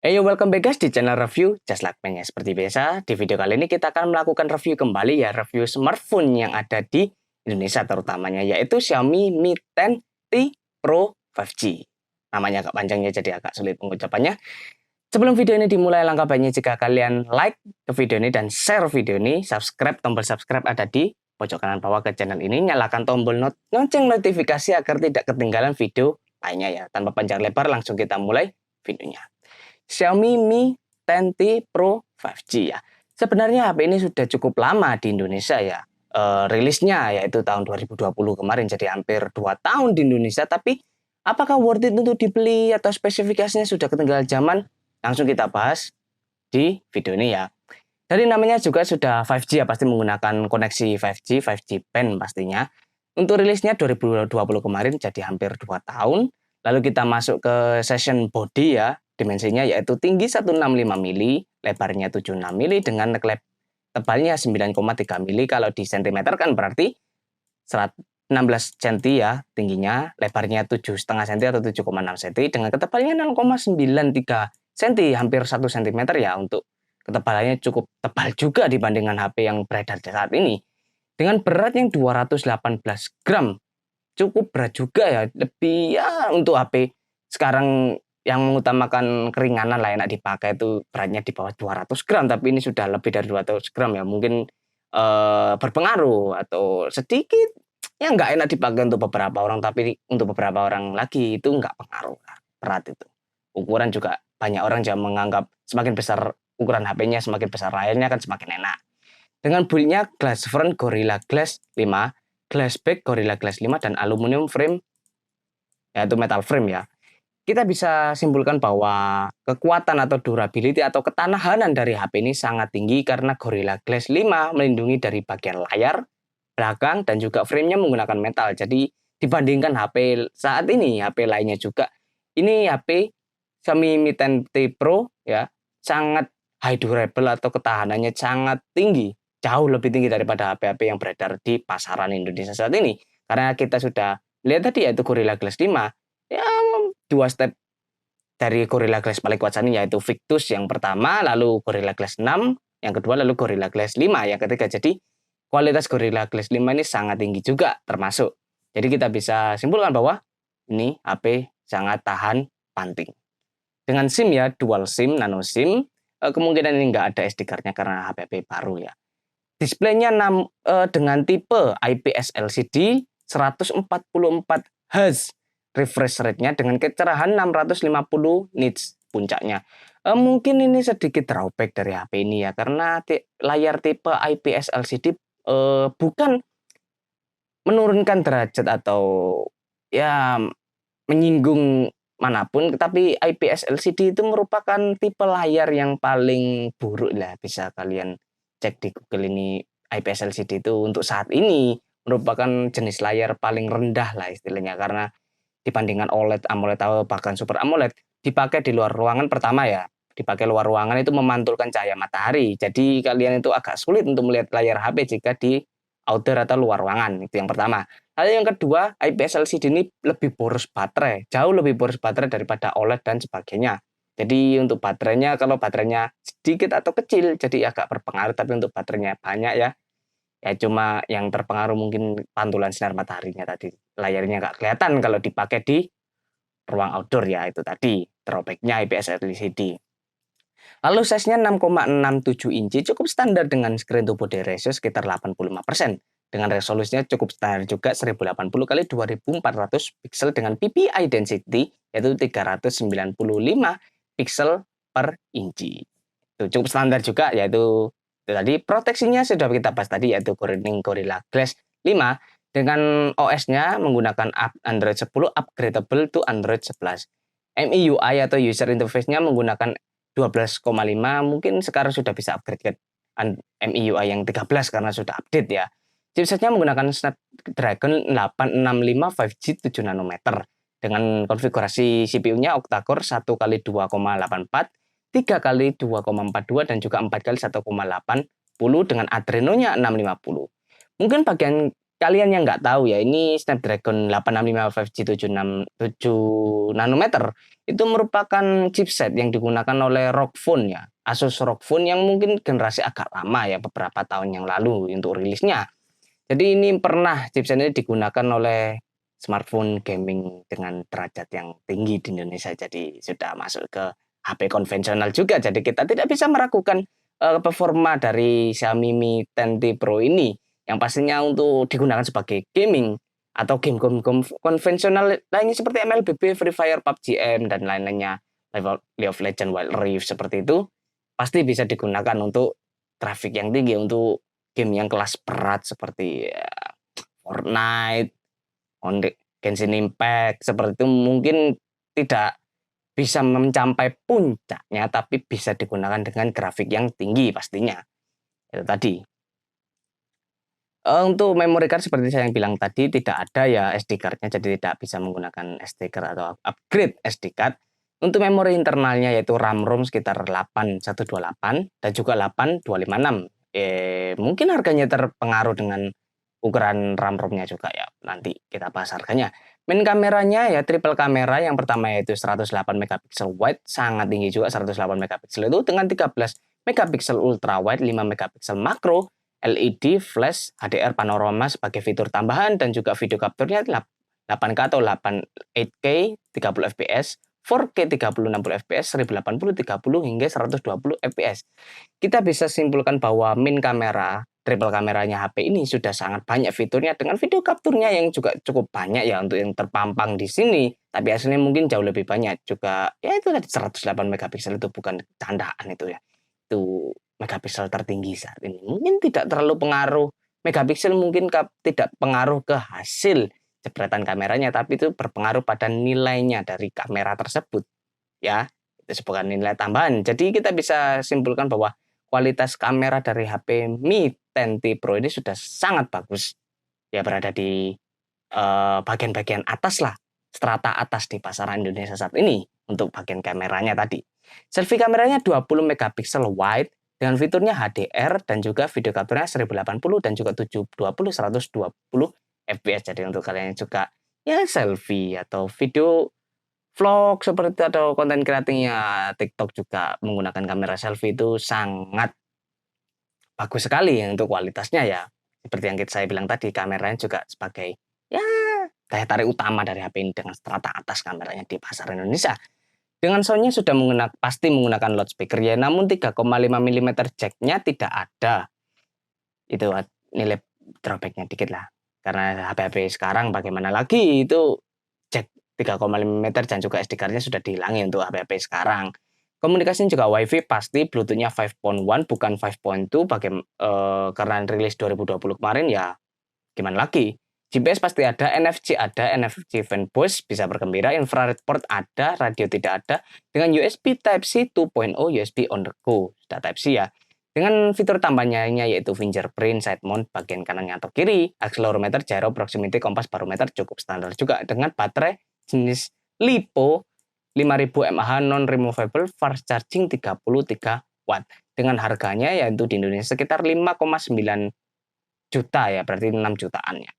Hey, welcome back guys di channel review Just Like Me-nya. Seperti biasa, di video kali ini kita akan melakukan review kembali ya, review smartphone yang ada di Indonesia terutamanya, yaitu Xiaomi Mi 10T Pro 5G. Namanya agak panjangnya jadi agak sulit pengucapannya. Sebelum video ini dimulai, langkah baiknya jika kalian like ke video ini dan share video ini, tombol subscribe ada di pojok kanan bawah ke channel ini, nyalakan tombol lonceng notifikasi agar tidak ketinggalan video lainnya ya. Tanpa panjang lebar, langsung kita mulai videonya. Xiaomi Mi 10T Pro 5G ya. Sebenarnya HP ini sudah cukup lama di Indonesia ya. Rilisnya yaitu tahun 2020 kemarin, jadi hampir 2 tahun di Indonesia. Tapi apakah worth it untuk dibeli atau spesifikasinya sudah ketinggalan zaman? Langsung kita bahas di video ini ya. Dari namanya juga sudah 5G ya, pasti menggunakan koneksi 5G, 5G band pastinya. Untuk rilisnya 2020 kemarin, jadi hampir 2 tahun. Lalu kita masuk ke session body ya. Dimensinya yaitu tinggi 165 mili, lebarnya 76 mili dengan neck tebalnya 9,3 mili. Kalau di sentimeter kan berarti 16 cm ya tingginya, lebarnya 7,5 cm atau 7,6 cm dengan ketebalannya 0,93 cm, hampir 1 cm ya. Untuk ketebalannya cukup tebal juga dibandingkan HP yang beredar saat ini. Dengan berat yang 218 gram, cukup berat juga ya, lebih ya untuk HP sekarang yang mengutamakan keringanan lah, enak dipakai, itu beratnya di bawah 200 gram, tapi ini sudah lebih dari 200 gram ya, mungkin berpengaruh atau sedikit ya nggak enak dipakai untuk beberapa orang, tapi untuk beberapa orang lagi itu nggak pengaruh berat itu. Ukuran juga banyak orang juga menganggap semakin besar ukuran HP-nya, semakin besar layarnya kan semakin enak. Dengan build-nya glass front Gorilla Glass 5, glass back Gorilla Glass 5, dan aluminium frame, yaitu metal frame ya. Kita bisa simpulkan bahwa kekuatan atau durability atau ketahanan dari HP ini sangat tinggi karena Gorilla Glass 5 melindungi dari bagian layar, belakang, dan juga frame-nya menggunakan metal. Jadi dibandingkan HP saat ini, HP lainnya juga, ini HP Xiaomi Mi 10T Pro ya, sangat high durable atau ketahanannya sangat tinggi. Jauh lebih tinggi daripada HP-HP yang beredar di pasaran Indonesia saat ini. Karena kita sudah lihat tadi yaitu Gorilla Glass 5, ya 2 step dari Gorilla Glass paling kuat saat ini, yaitu Victus yang pertama, lalu Gorilla Glass 6 yang kedua, lalu Gorilla Glass 5 yang ketiga. Jadi kualitas Gorilla Glass 5 ini sangat tinggi juga termasuk. Jadi kita bisa simpulkan bahwa ini HP sangat tahan banting. Dengan SIM ya, dual SIM, nano SIM, kemungkinan ini nggak ada SD card-nya karena HP baru ya. Displaynya dengan tipe IPS LCD 144 Hz, refresh rate-nya dengan kecerahan 650 nits puncaknya. Mungkin ini sedikit drawback dari HP ini ya, karena layar tipe IPS LCD bukan menurunkan derajat atau ya menyinggung manapun, tapi IPS LCD itu merupakan tipe layar yang paling buruk lah. Bisa kalian cek di Google, ini IPS LCD itu untuk saat ini merupakan jenis layar paling rendah lah istilahnya, karena dibandingkan OLED, AMOLED atau bahkan Super AMOLED, dipakai di luar ruangan pertama ya. Dipakai luar ruangan itu memantulkan cahaya matahari. Jadi kalian itu agak sulit untuk melihat layar HP jika di outdoor atau luar ruangan. Itu yang pertama. Lalu yang kedua, IPS LCD ini lebih boros baterai, jauh lebih boros baterai daripada OLED dan sebagainya. Jadi untuk baterainya, kalau baterainya sedikit atau kecil, jadi agak berpengaruh. Tapi untuk baterainya banyak ya, ya cuma yang terpengaruh mungkin pantulan sinar mataharinya tadi. Layarnya nggak kelihatan kalau dipakai di ruang outdoor ya, itu tadi drawback-nya IPS LCD. Lalu size-nya 6,67 inci, cukup standar dengan screen to body ratio sekitar 85%. Dengan resolusinya cukup standar juga, 1080 kali 2400 pixel dengan PPI density yaitu 395 pixel per inci. Itu cukup standar juga, yaitu itu tadi. Proteksinya sudah kita bahas tadi, yaitu Gorilla Glass 5 dengan OS-nya menggunakan Android 10 upgradable to Android 11. MIUI atau user interface-nya menggunakan 12,5, mungkin sekarang sudah bisa upgrade ke MIUI yang 13 karena sudah update ya. Chipsetnya menggunakan Snapdragon 865 5G 7 nanometer dengan konfigurasi CPU-nya octa-core 1x2,84, 3x2,42, dan juga 4x1,80 dengan Adreno-nya 650. Mungkin bagian kalian yang nggak tahu ya, ini Snapdragon 865 5G 7 nanometer itu merupakan chipset yang digunakan oleh ROG Phone ya, Asus ROG Phone yang mungkin generasi agak lama ya, beberapa tahun yang lalu untuk rilisnya. Jadi ini pernah chipset ini digunakan oleh smartphone gaming dengan derajat yang tinggi di Indonesia. Jadi sudah masuk ke HP konvensional juga. Jadi kita tidak bisa meragukan performa dari Xiaomi Mi 10T Pro ini yang pastinya untuk digunakan sebagai gaming atau game-game konvensional lainnya seperti MLBB, Free Fire, PUBG M dan lain-lainnya, League of Legends, Wild Rift seperti itu pasti bisa digunakan untuk traffic yang tinggi, untuk game yang kelas berat seperti Fortnite, Genshin Impact seperti itu mungkin tidak bisa mencapai puncaknya, tapi bisa digunakan dengan grafik yang tinggi pastinya. Itu tadi. Untuk memory card seperti saya yang bilang tadi tidak ada ya SD card-nya, jadi tidak bisa menggunakan SD card atau upgrade SD card. Untuk memori internalnya yaitu RAM-ROM sekitar 8128 dan juga 8256. Mungkin harganya terpengaruh dengan ukuran RAM-ROM-nya juga ya. Nanti kita bahas harganya. Main kameranya ya triple kamera. Yang pertama yaitu 108 megapiksel wide, sangat tinggi juga 108 megapiksel itu dengan 13 megapiksel ultra wide, 5 megapiksel makro, LED, flash, HDR panorama sebagai fitur tambahan dan juga video capture-nya 8K atau 8K 30 fps, 4K 30 60 fps, 1080 30 hingga 120 fps. Kita bisa simpulkan bahwa main kamera triple kameranya HP ini sudah sangat banyak fiturnya dengan video capture-nya yang juga cukup banyak ya untuk yang terpampang di sini. Tapi hasilnya mungkin jauh lebih banyak juga. Ya itu tadi 108 megapiksel itu bukan candaan itu ya. Itu megapiksel tertinggi saat ini. Mungkin tidak terlalu pengaruh megapiksel, mungkin tidak pengaruh ke hasil jepretan kameranya, tapi itu berpengaruh pada nilainya dari kamera tersebut. Ya, itu sebagai nilai tambahan. Jadi kita bisa simpulkan bahwa kualitas kamera dari HP Mi 10T Pro ini sudah sangat bagus. Ya berada di bagian-bagian atas lah, strata atas di pasaran Indonesia saat ini untuk bagian kameranya tadi. Selfie kameranya 20 megapiksel wide dengan fiturnya HDR dan juga video capture-nya 1080 dan juga 720 120 fps. Jadi untuk kalian yang suka ya selfie atau video vlog seperti itu atau konten kreatingnya TikTok juga menggunakan kamera selfie itu sangat bagus sekali untuk kualitasnya ya. Seperti yang saya bilang tadi, kameranya juga sebagai ya daya tarik utama dari HP ini dengan strata atas kameranya di pasar Indonesia. Dengan soundnya sudah pasti menggunakan loudspeaker ya, namun 3,5 mm jack-nya tidak ada. Itu nilai drawback-nya dikit lah. Karena HP-HP sekarang bagaimana lagi itu jack 3,5 mm dan juga SD card-nya sudah dihilangin untuk HP-HP sekarang. Komunikasinya juga WiFi pasti, Bluetooth-nya 5.1 bukan 5.2 karena rilis 2020 kemarin ya gimana lagi. GPS pasti ada, NFC fan voice bisa bergembira, infrared port ada, radio tidak ada, dengan USB Type-C 2.0, USB on the go, sudah Type-C ya. Dengan fitur tambahnya yaitu fingerprint, side mount bagian kanannya atau kiri, accelerometer, gyro, proximity, kompas, barometer cukup standar juga dengan baterai jenis LiPo 5000 mAh non-removable fast charging 33 watt. Dengan harganya yaitu di Indonesia sekitar 5,9 juta ya, berarti 6 jutaan ya.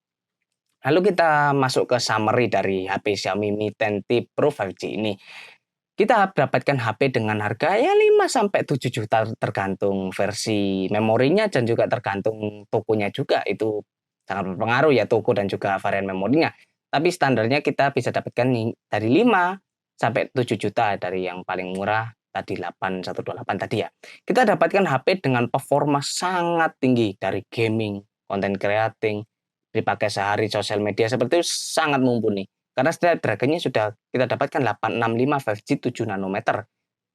Lalu kita masuk ke summary dari HP Xiaomi Mi 10T Pro 5G ini. Kita dapatkan HP dengan harga ya 5-7 juta tergantung versi memorinya dan juga tergantung tokonya juga. Itu sangat berpengaruh ya toko dan juga varian memorinya. Tapi standarnya kita bisa dapatkan dari 5-7 juta dari yang paling murah tadi 8128 tadi ya. Kita dapatkan HP dengan performa sangat tinggi dari gaming, content creating, dipakai sehari sosial media seperti itu sangat mumpuni. Karena Snapdragon-nya sudah kita dapatkan 865 5G 7 nanometer.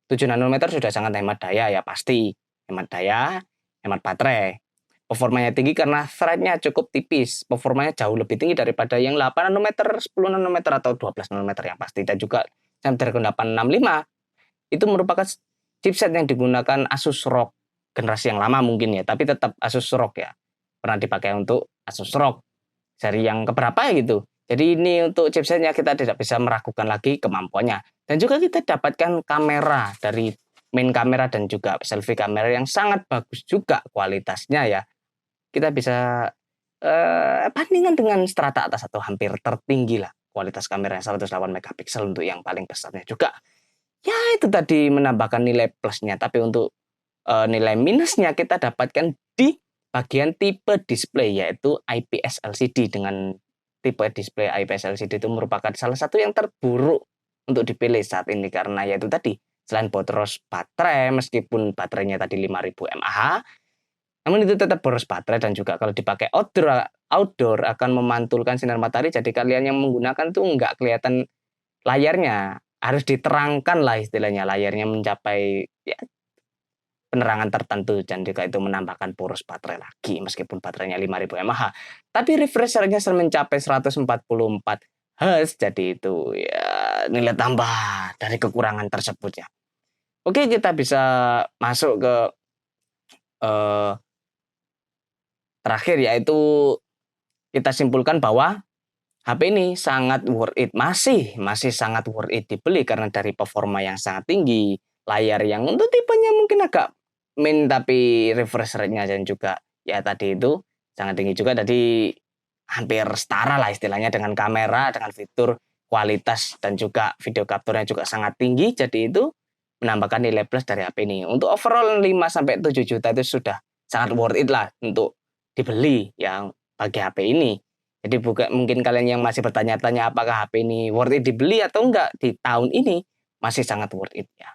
7 nanometer sudah sangat hemat daya ya pasti. Hemat daya, hemat baterai. Performanya tinggi karena thread-nya cukup tipis. Performanya jauh lebih tinggi daripada yang 8 nanometer, 10 nanometer atau 12 nanometer yang pasti. Dan juga Snapdragon 865 itu merupakan chipset yang digunakan Asus ROG generasi yang lama mungkin ya, tapi tetap Asus ROG ya. Pernah dipakai untuk Asus ROG seri yang keberapa gitu. Jadi ini untuk chipsetnya kita tidak bisa meragukan lagi kemampuannya. Dan juga kita dapatkan kamera dari main kamera dan juga selfie kamera yang sangat bagus juga kualitasnya ya. Kita bisa bandingkan dengan strata atas atau hampir tertinggi lah kualitas kamera 108 megapiksel untuk yang paling besarnya juga. Ya itu tadi menambahkan nilai plusnya, tapi untuk nilai minusnya kita dapatkan di bagian tipe display, yaitu IPS LCD. Dengan tipe display IPS LCD itu merupakan salah satu yang terburuk untuk dipilih saat ini, karena yaitu tadi, selain boros baterai, meskipun baterainya tadi 5000 mAh, namun itu tetap boros baterai, dan juga kalau dipakai outdoor akan memantulkan sinar matahari, jadi kalian yang menggunakan tuh nggak kelihatan layarnya, harus diterangkan lah istilahnya, layarnya mencapai ya penerangan tertentu, dan juga itu menambahkan boros baterai lagi meskipun baterainya 5000 mAh. Tapi refresh rate-nya mencapai 144 Hz, jadi itu ya nilai tambah dari kekurangan tersebut ya. Oke, kita bisa masuk ke terakhir, yaitu kita simpulkan bahwa HP ini sangat worth it, masih sangat worth it dibeli karena dari performa yang sangat tinggi, layar yang untuk tipenya mungkin agak min tapi refresh rate-nya dan juga ya tadi itu sangat tinggi juga, jadi hampir setara lah istilahnya dengan kamera, dengan fitur, kualitas, dan juga video capture-nya juga sangat tinggi, jadi itu menambahkan nilai plus dari HP ini. Untuk overall 5-7 juta itu sudah sangat worth it lah untuk dibeli yang bagi HP ini. Jadi mungkin kalian yang masih bertanya-tanya apakah HP ini worth it dibeli atau enggak di tahun ini, masih sangat worth it ya.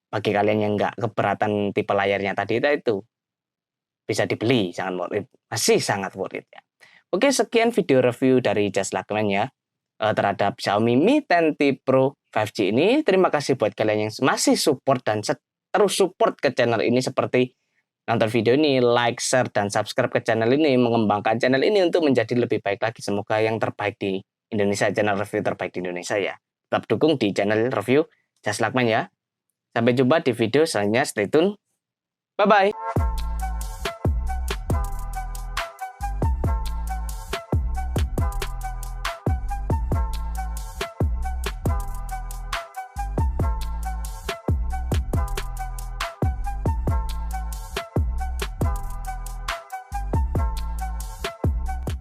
Bagi kalian yang enggak keberatan tipe layarnya tadi itu bisa dibeli, sangat worth it, masih sangat worth it ya. Oke, sekian video review dari Just Luckman ya terhadap Xiaomi Mi 10T Pro 5G ini. Terima kasih buat kalian yang masih support dan terus support ke channel ini, seperti nonton video ini, like, share, dan subscribe ke channel ini, mengembangkan channel ini untuk menjadi lebih baik lagi. Semoga yang terbaik di Indonesia, channel review terbaik di Indonesia ya. Tetap dukung di channel review Just Luckman ya. Sampai jumpa di video selanjutnya, stay tune. Bye-bye.